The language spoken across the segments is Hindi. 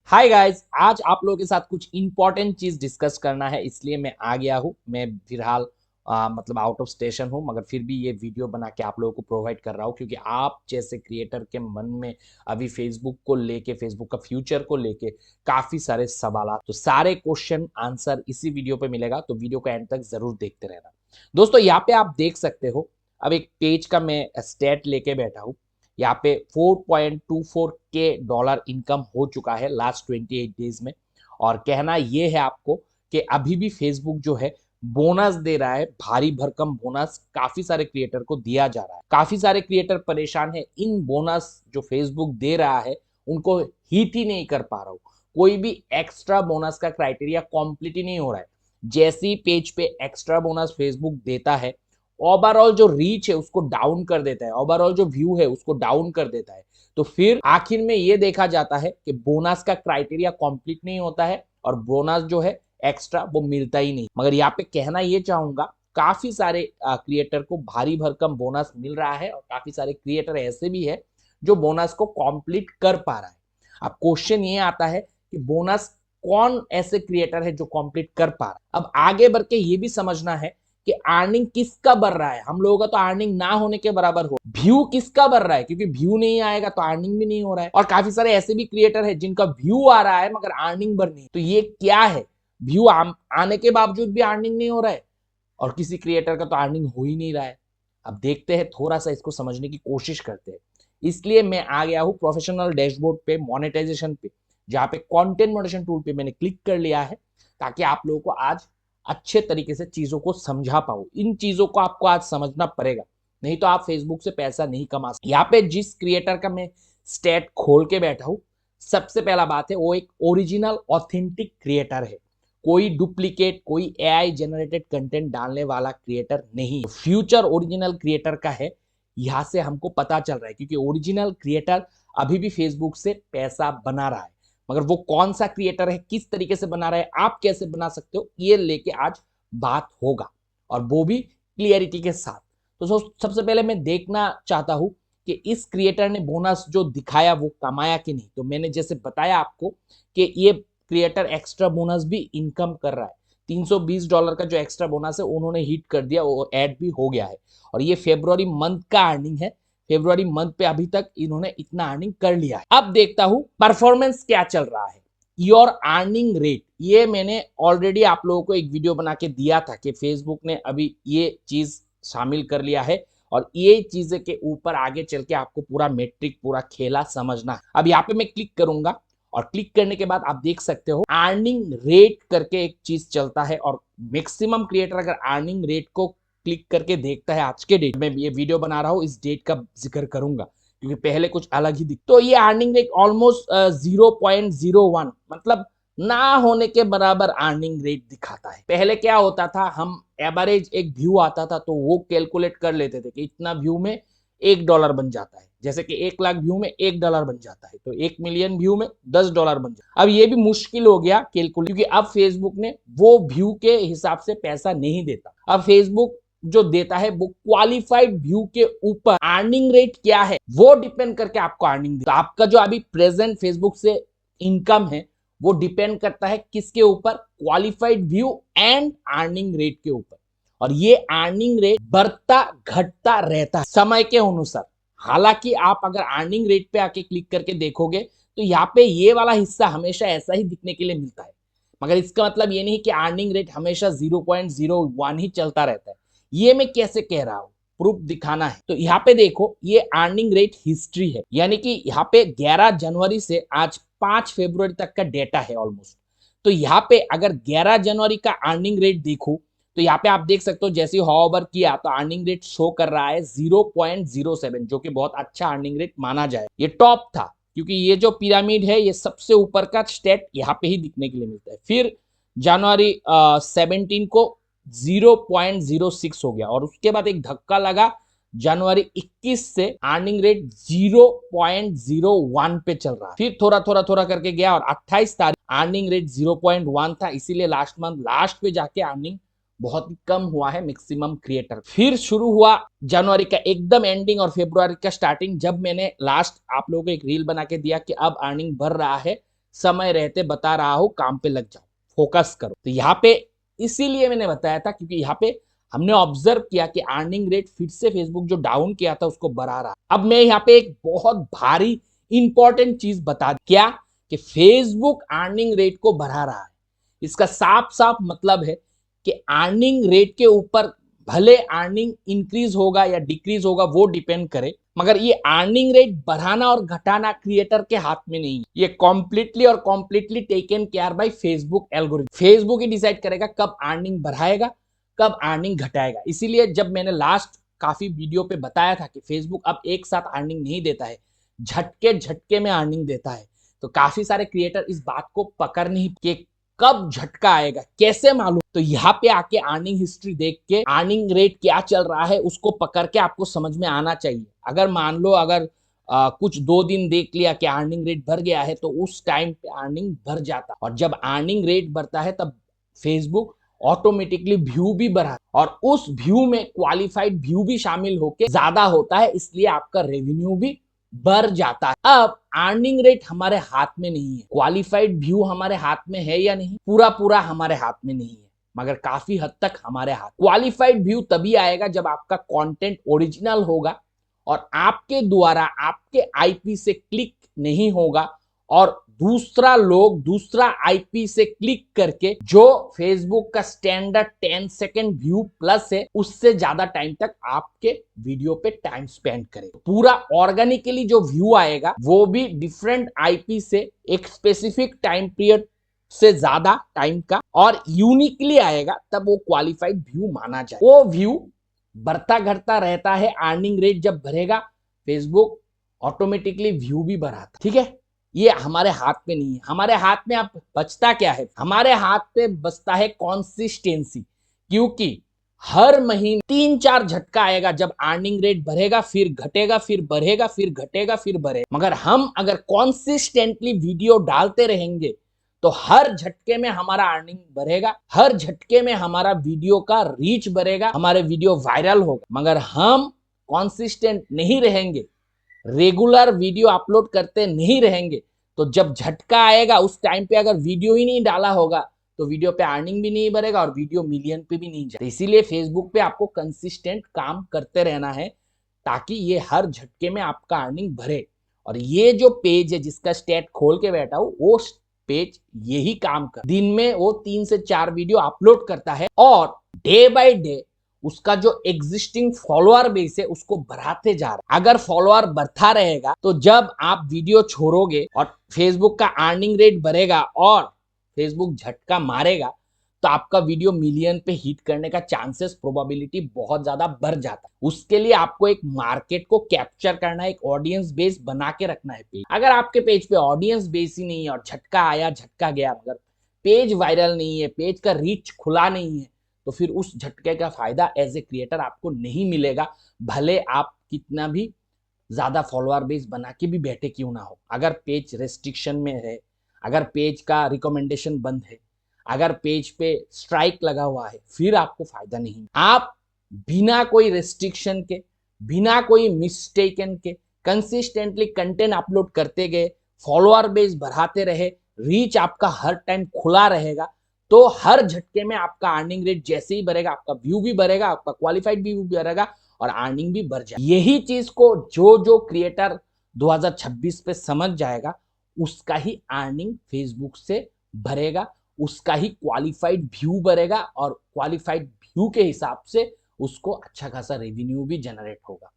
हाय गाइस, आज आप लोगों के साथ कुछ इंपॉर्टेंट चीज डिस्कस करना है, इसलिए मैं आ गया हूँ। मैं फिलहाल मतलब आउट ऑफ स्टेशन हूँ, मगर फिर भी ये वीडियो बना के आप लोगों को प्रोवाइड कर रहा हूँ क्योंकि आप जैसे क्रिएटर के मन में अभी फेसबुक को लेके, फेसबुक का फ्यूचर को लेके काफी सारे सवाल, तो सारे क्वेश्चन आंसर इसी वीडियो पे मिलेगा, तो वीडियो को एंड तक जरूर देखते रहना। दोस्तों, यहाँ पे आप देख सकते हो, अब एक पेज का मैं स्टेट लेके बैठा हूँ। यहाँ पे 4.24 के डॉलर इनकम हो चुका है लास्ट 28 डेज में। और कहना ये है आपको कि अभी भी फेसबुक जो है बोनस दे रहा है, भारी भरकम बोनस काफी सारे क्रिएटर को दिया जा रहा है। काफी सारे क्रिएटर परेशान है, इन बोनस जो फेसबुक दे रहा है उनको हिट ही नहीं कर पा रहा हूँ। कोई भी एक्स्ट्रा बोनस का क्राइटेरिया कंप्लीट ही नहीं हो रहा है। जैसी पेज पे एक्स्ट्रा बोनस फेसबुक देता है, ओवरऑल जो रीच है उसको डाउन कर देता है, ओवरऑल जो व्यू है उसको डाउन कर देता है। तो फिर आखिर में ये देखा जाता है कि बोनस का क्राइटेरिया कंप्लीट नहीं होता है और बोनस जो है एक्स्ट्रा वो मिलता ही नहीं। मगर यहाँ पे कहना ये चाहूंगा, काफी सारे क्रिएटर को भारी भरकम बोनस मिल रहा है और काफी सारे क्रिएटर ऐसे भी है जो बोनस को कंप्लीट कर पा रहा है। अब क्वेश्चन ये आता है कि बोनस कौन ऐसे क्रिएटर है जो कंप्लीट कर पा रहा है। अब आगे बढ़ के ये भी समझना है कि अर्निंग किसका बढ़ रहा है। हम लोगों का तो अर्निंग ना होने के बराबर हो, व्यू किसका बढ़ रहा है, क्योंकि व्यू नहीं आएगा तो अर्निंग भी नहीं हो रहा है। और काफी सारे ऐसे भी क्रिएटर है जिनका व्यू आ रहा है मगर अर्निंग बढ़ नहीं। तो ये क्या है, व्यू आने के बावजूद भी अर्निंग नहीं हो रहा है और किसी क्रिएटर का तो अर्निंग हो ही नहीं रहा है। अब देखते हैं, थोड़ा सा इसको समझने की कोशिश करते हैं। इसलिए मैं आ गया हूं प्रोफेशनल डैशबोर्ड पे, मोनेटाइजेशन पे, जहां पे कंटेंट मॉडरेशन टूल पे मैंने क्लिक कर लिया है ताकि आप लोगों को आज अच्छे तरीके से चीजों को समझा पाओ। इन चीजों को आपको आज समझना पड़ेगा, नहीं तो आप फेसबुक से पैसा नहीं कमा सकते। यहाँ पे जिस क्रिएटर का मैं स्टेट खोल के बैठा हूं, सबसे पहला बात है वो एक ओरिजिनल ऑथेंटिक क्रिएटर है। कोई डुप्लीकेट, कोई एआई जनरेटेड कंटेंट डालने वाला क्रिएटर नहीं। फ्यूचर ओरिजिनल क्रिएटर का है, यहां से हमको पता चल रहा है, क्योंकि ओरिजिनल क्रिएटर अभी भी फेसबुक से पैसा बना रहा है। मगर वो कौन सा क्रिएटर है, किस तरीके से बना रहा है, आप कैसे बना सकते हो, ये लेके आज बात होगा, और वो भी क्लियरिटी के साथ। तो सबसे पहले मैं देखना चाहता हूं कि इस क्रिएटर ने बोनस जो दिखाया वो कमाया कि नहीं। तो मैंने जैसे बताया आपको कि ये क्रिएटर एक्स्ट्रा बोनस भी इनकम कर रहा है। $320 का जो एक्स्ट्रा बोनस है उन्होंने हिट कर दिया, वो ऐड भी हो गया है। और ये फेब्रुआरी मंथ का अर्निंग है। फेब्रुआरी मंथ पे अभी तक इन्होंने इतना अर्निंग कर लिया है। अब देखता हूं परफॉर्मेंस क्या चल रहा है। योर अर्निंग रेट, ये मैंने ऑलरेडी आप लोगों को एक वीडियो बना के दिया था कि फेसबुक ने अभी ये चीज शामिल कर लिया है और ये चीजें के ऊपर आगे चल के आपको पूरा मेट्रिक, पूरा खेला समझना है। अब यहाँ पे मैं क्लिक करूंगा और क्लिक करने के बाद आप देख सकते हो अर्निंग रेट करके एक चीज चलता है, और मैक्सिमम क्रिएटर अगर अर्निंग रेट को क्लिक करके देखता है, आज के डेट में ये वीडियो बना रहा हूं, इस डेट का जिक्र करूंगा क्योंकि पहले कुछ अलग ही दिख। तो ये अर्निंग रेट ऑलमोस्ट 0.01, मतलब ना होने के बराबर अर्निंग रेट दिखाता है। पहले क्या होता था, हम एवरेज एक व्यू आता था तो वो कैलकुलेट कर लेते थे कि इतना व्यू में $1 बन जाता है, जैसे कि 1 लाख व्यू में $1 बन जाता है, तो 1 मिलियन व्यू में $10 बन जाता है। अब ये भी मुश्किल हो गया कैलकुलेट, क्योंकि अब फेसबुक ने वो व्यू के हिसाब से पैसा नहीं देता। अब फेसबुक जो देता है वो क्वालिफाइड व्यू के ऊपर अर्निंग रेट क्या है वो डिपेंड करके आपको अर्निंग देता है। तो आपका जो अभी प्रेजेंट फेसबुक से इनकम है वो डिपेंड करता है किसके ऊपर, qualified view and earning rate के ऊपर। और ये अर्निंग रेट बढ़ता घटता रहता है समय के अनुसार। हालांकि आप अगर अर्निंग रेट पे आके क्लिक करके देखोगे तो यहाँ पे ये वाला हिस्सा हमेशा ऐसा ही दिखने के लिए मिलता है, मगर इसका मतलब ये नहीं कि अर्निंग रेट हमेशा 0.01 ही चलता रहता है। ये मैं कैसे कह रहा हूं, प्रूफ दिखाना है। तो यहाँ पे देखो, ये अर्निंग रेट हिस्ट्री है, यानी कि यहाँ पे 11 जनवरी से आज 5 फरवरी तक का डेटा है ऑलमोस्ट। तो यहाँ पे अगर 11 जनवरी का अर्निंग रेट देखो तो यहाँ पे आप देख सकते हो, जैसे हॉवर किया तो अर्निंग रेट शो कर रहा है 0.07, जो कि बहुत अच्छा अर्निंग रेट माना जाए। ये टॉप था, क्योंकि ये जो पिरामिड है ये सबसे ऊपर का स्टेट यहाँ पे ही दिखने के लिए मिलता है। फिर जनवरी 17 को 0.06 हो गया, और उसके बाद एक धक्का लगा जनवरी 21 से अर्निंग रेट 0.01 पे चल रहा है। फिर थोड़ा करके गया और 28 तारीख अर्निंग रेट 0.1 था, इसीलिए लास्ट मंथ लास्ट पे जाके अर्निंग बहुत कम हुआ है मैक्सिमम क्रिएटर। फिर शुरू हुआ जनवरी का एकदम एंडिंग और फरवरी का स्टार्टिंग, जब मैंने लास्ट आप लोगों को एक रील बना के दिया कि अब अर्निंग बढ़ रहा है समय रहते बता रहा हूं, काम पे लग जाओ, फोकस करो। तो यहाँ पे इसीलिए मैंने बताया था क्योंकि यहाँ पे हमने ऑब्जर्व किया कि अर्निंग रेट फिर से फेसबुक जो डाउन किया था उसको बढ़ा रहा। अब मैं यहाँ पे एक बहुत भारी इंपॉर्टेंट चीज बता क्या कि फेसबुक अर्निंग रेट को बढ़ा रहा है। इसका साफ साफ मतलब है कि अर्निंग रेट के ऊपर भले अर्निंग इंक्रीज होगा या डिक्रीज होगा वो डिपेंड करे, मगर ये अर्निंग रेट बढ़ाना और घटाना क्रिएटर के हाथ में नहीं है। ये completely taken care bye Facebook algorithm. Facebook ही डिसाइड करेगा कब अर्निंग बढ़ाएगा, कब अर्निंग घटाएगा। इसीलिए जब मैंने लास्ट काफी वीडियो पे बताया था कि फेसबुक अब एक साथ अर्निंग नहीं देता है, झटके झटके में अर्निंग देता है, तो काफी सारे क्रिएटर इस बात को पकड़ नहीं कि कब झटका आएगा, कैसे मालूम। तो यहाँ पे आके अर्निंग हिस्ट्री देख के अर्निंग रेट क्या चल रहा है उसको पकड़ के आपको समझ में आना चाहिए। अगर मान लो अगर कुछ 2 दिन देख लिया कि अर्निंग रेट बढ़ गया है तो उस टाइम पे अर्निंग बढ़ जाता, और जब अर्निंग रेट बढ़ता है तब फेसबुक ऑटोमेटिकली व्यू भी बढ़ा, और उस व्यू में क्वालिफाइड व्यू भी शामिल होके ज्यादा होता है, इसलिए आपका रेवेन्यू भी बढ़ जाता है। अब अर्निंग रेट हमारे हाथ में नहीं है, क्वालिफाइड व्यू हमारे हाथ में है या नहीं, पूरा पूरा हमारे हाथ में नहीं है, मगर काफी हद तक हमारे हाथ। क्वालिफाइड व्यू तभी आएगा जब आपका कंटेंट ओरिजिनल होगा और आपके द्वारा आपके आईपी से क्लिक नहीं होगा, और दूसरा आईपी से क्लिक करके जो फेसबुक का स्टैंडर्ड 10 सेकेंड व्यू प्लस है उससे ज्यादा टाइम तक आपके वीडियो पे टाइम स्पेंड करे। पूरा ऑर्गेनिकली जो व्यू आएगा वो भी डिफरेंट आईपी से एक स्पेसिफिक टाइम पीरियड से ज्यादा टाइम का और यूनिकली आएगा, तब वो क्वालिफाइड व्यू माना जाए। वो व्यू बढ़ता घटता रहता है। अर्निंग रेट जब बढ़ेगा फेसबुक ऑटोमेटिकली व्यू भी बढ़ाता, ठीक है। ये हमारे हाथ में नहीं है। हमारे हाथ में आप बचता क्या है, हमारे हाथ पे बचता है कंसिस्टेंसी, क्योंकि हर महीने 3-4 झटका आएगा जब अर्निंग रेट बढ़ेगा, फिर घटेगा, फिर बढ़ेगा, फिर घटेगा, फिर बढ़ेगा। मगर हम अगर कॉन्सिस्टेंटली वीडियो डालते रहेंगे तो हर झटके में हमारा अर्निंग बढ़ेगा, हर झटके में हमारा वीडियो का रीच बढ़ेगा, हमारे वीडियो वायरल होगा। मगर हम कॉन्सिस्टेंट नहीं रहेंगे, रेगुलर वीडियो अपलोड करते नहीं रहेंगे, तो जब झटका आएगा उस टाइम पे अगर वीडियो ही नहीं डाला होगा तो वीडियो पे अर्निंग भी नहीं बढ़ेगा और वीडियो मिलियन पे भी नहीं जाएगा। इसीलिए फेसबुक पे आपको कंसिस्टेंट काम करते रहना है ताकि ये हर झटके में आपका अर्निंग बढ़े। और ये जो पेज है जिसका स्टेट खोल के बैठा हूं, वो पेज यही काम कर, दिन में वो 3 से 4 वीडियो अपलोड करता है और डे बाय डे उसका जो एग्जिस्टिंग फॉलोअर बेस है उसको बढ़ाते जा रहा है। अगर फॉलोअर बढ़ता रहेगा तो जब आप वीडियो छोड़ोगे और फेसबुक का अर्निंग रेट बढ़ेगा और फेसबुक झटका मारेगा तो आपका वीडियो मिलियन पे हिट करने का चांसेस, प्रोबेबिलिटी बहुत ज्यादा बढ़ जाता है। उसके लिए आपको एक मार्केट को कैप्चर करना है, एक ऑडियंस बेस बना के रखना है पेज। अगर आपके पेज पे ऑडियंस बेस ही नहीं है और झटका आया झटका गया, मगर पेज वायरल नहीं है, पेज का रीच खुला नहीं है, तो फिर उस झटके का फायदा एज ए क्रिएटर आपको नहीं मिलेगा, भले आप कितना भी ज्यादा फॉलोअर बेस बना के भी बैठे क्यों ना हो। अगर पेज रेस्ट्रिक्शन में है, अगर पेज का रिकमेंडेशन बंद है, अगर पेज पे स्ट्राइक लगा हुआ है, फिर आपको फायदा नहीं। आप बिना कोई रेस्ट्रिक्शन के, बिना कोई मिस्टेकन के कंसिस्टेंटली कंटेंट अपलोड करते गए, फॉलोअर बेस बढ़ाते रहे, रीच आपका हर टाइम खुला रहेगा, तो हर झटके में आपका अर्निंग रेट जैसे ही बढ़ेगा आपका व्यू भी बढ़ेगा, आपका क्वालिफाइड व्यू भी बढ़ेगा और अर्निंग भी बढ़ जाएगी। यही चीज को जो क्रिएटर 2026 पे समझ जाएगा उसका ही अर्निंग फेसबुक से बढ़ेगा, उसका ही क्वालिफाइड व्यू बढ़ेगा और क्वालिफाइड व्यू के हिसाब से उसको अच्छा खासा रेवेन्यू भी जनरेट होगा।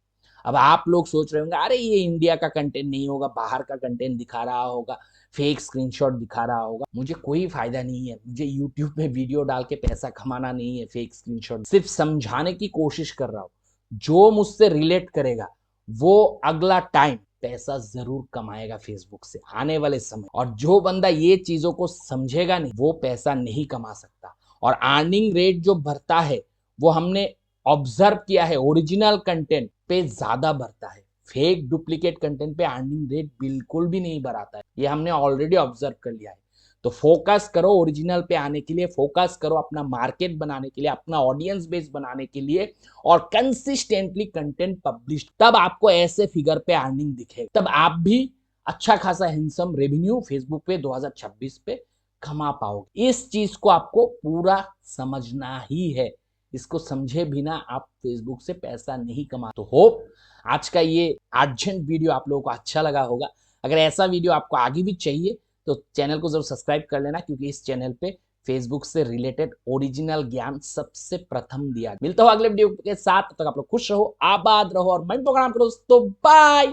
अब आप लोग सोच रहे होंगे अरे ये इंडिया का कंटेंट नहीं होगा, बाहर का कंटेंट दिखा रहा होगा, फेक स्क्रीनशॉट दिखा रहा होगा। मुझे कोई फायदा नहीं है, मुझे यूट्यूब पे वीडियो डाल के पैसा कमाना नहीं है फेक स्क्रीनशॉट, सिर्फ समझाने की कोशिश कर रहा हूँ। जो मुझसे रिलेट करेगा वो अगला टाइम पैसा जरूर कमाएगा फेसबुक से आने वाले समय, और जो बंदा ये चीजों को समझेगा नहीं वो पैसा नहीं कमा सकता। और अर्निंग रेट जो बढ़ता है वो हमने ऑब्जर्व किया है ओरिजिनल कंटेंट पे ज्यादा बढ़ता है, फेक डुप्लीकेट कंटेंट पे अर्निंग रेट बिल्कुल भी नहीं बढ़ाता है, ये हमने ऑलरेडी ऑब्जर्व कर लिया है। तो फोकस करो ओरिजिनल पे आने के लिए, फोकस करो अपना मार्केट बनाने के लिए, अपना ऑडियंस बेस बनाने के लिए, और कंसिस्टेंटली कंटेंट पब्लिश, तब आपको ऐसे फिगर पे अर्निंग दिखेगा, तब आप भी अच्छा खासा हैंडसम रेवेन्यू फेसबुक पे 2026 पे कमा पाओगे। इस चीज को आपको पूरा समझना ही है, इसको समझे बिना आप फेसबुक से पैसा नहीं कमा। तो होप आज का ये अर्जेंट वीडियो आप लोगों को अच्छा लगा होगा। अगर ऐसा वीडियो आपको आगे भी चाहिए तो चैनल को जरूर सब्सक्राइब कर लेना, क्योंकि इस चैनल पे फेसबुक से रिलेटेड ओरिजिनल ज्ञान सबसे प्रथम दिया। मिलता हूं अगले वीडियो के साथ, तब तक आप लोग खुश रहो, आबाद रहो और मन प्रोग्राम करो दोस्तों। बाय।